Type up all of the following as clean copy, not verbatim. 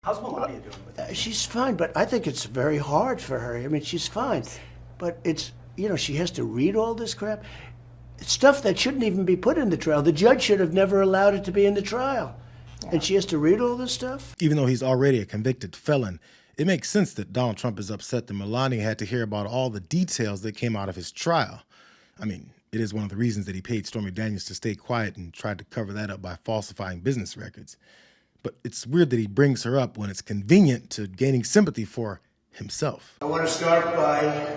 How's Melania doing with it? She's fine, but I think it's very hard for her. I mean, she's fine, but it's, you know, she has to read all this crap. It's stuff that shouldn't even be put in the trial. The judge should have never allowed it to be in the trial. Yeah. And she has to read all this stuff? Even though he's already a convicted felon, it makes sense that Donald Trump is upset that Melania had to hear about all the details that came out of his trial. I mean, it is one of the reasons that he paid Stormy Daniels to stay quiet and tried to cover that up by falsifying business records. But it's weird that he brings her up when it's convenient to gaining sympathy for himself. I want to start by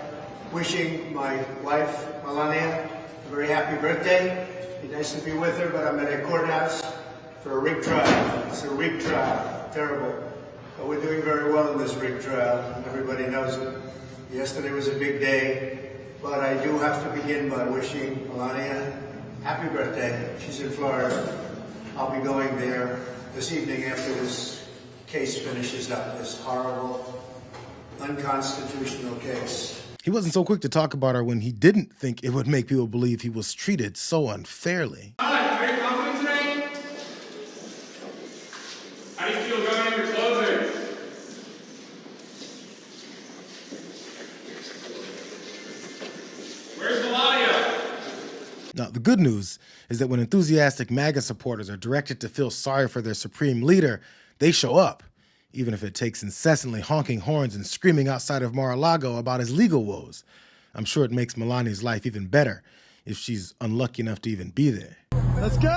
wishing my wife, Melania, a very happy birthday. It'd be nice to be with her, but I'm at a courthouse for a rigged trial. It's a rigged trial. Terrible. But we're doing very well in this rigged trial, and everybody knows it. Yesterday was a big day, but I do have to begin by wishing Melania happy birthday. She's in Florida. I'll be going there this evening after this case finishes up, this horrible, unconstitutional case. He wasn't so quick to talk about her when he didn't think it would make people believe he was treated so unfairly. Hi, are you confident today? How do you feel going in your closing? Where's Melania? Now, the good news is that when enthusiastic MAGA supporters are directed to feel sorry for their supreme leader, they show up, even if it takes incessantly honking horns and screaming outside of Mar-a-Lago about his legal woes. I'm sure it makes Melania's life even better if she's unlucky enough to even be there. Let's go!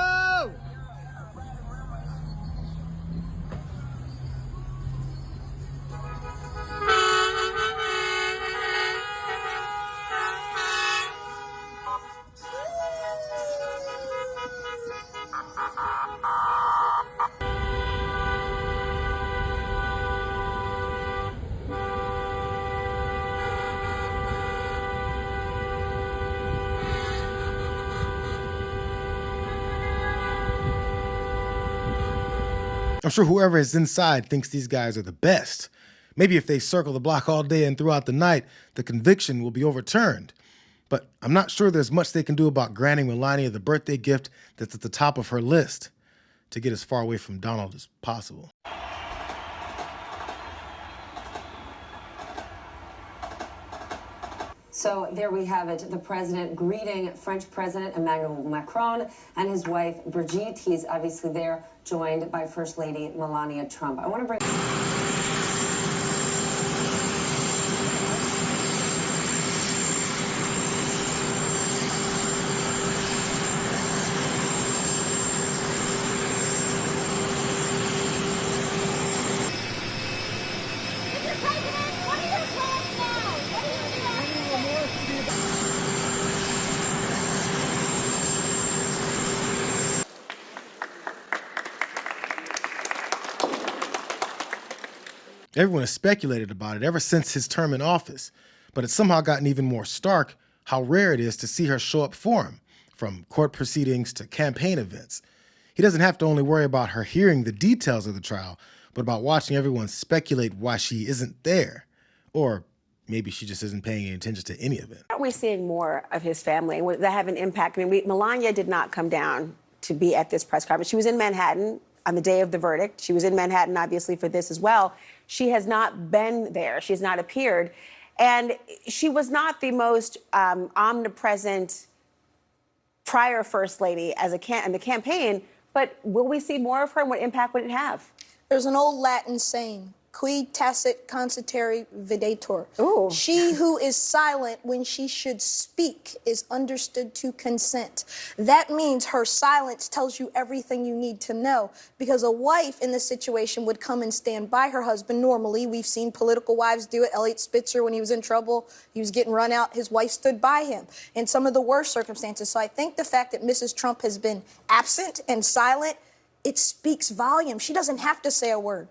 I'm sure whoever is inside thinks these guys are the best. Maybe if they circle the block all day and throughout the night, the conviction will be overturned. But I'm not sure there's much they can do about granting Melania the birthday gift that's at the top of her list to get as far away from Donald as possible. So there we have it, the president greeting French President Emmanuel Macron and his wife Brigitte. He's obviously there, joined by First Lady Melania Trump. I want to bring... Everyone has speculated about it ever since his term in office, but it's somehow gotten even more stark how rare it is to see her show up for him, from court proceedings to campaign events. He doesn't have to only worry about her hearing the details of the trial, but about watching everyone speculate why she isn't there. Or maybe she just isn't paying any attention to any of it. Are we seeing more of his family? Would that have an impact? I mean, Melania did not come down to be at this press conference. She was in Manhattan on the day of the verdict. She was in Manhattan, obviously, for this as well. She has not been there. She has not appeared. And she was not the most omnipresent prior First Lady in the campaign. But will we see more of her, and what impact would it have? There's an old Latin saying, qui tacet conscitere videtur. Ooh. She who is silent when she should speak is understood to consent. That means her silence tells you everything you need to know, because a wife in this situation would come and stand by her husband normally. We've seen political wives do it. Elliot Spitzer, when he was in trouble, he was getting run out, his wife stood by him in some of the worst circumstances. So I think the fact that Mrs. Trump has been absent and silent, it speaks volumes. She doesn't have to say a word.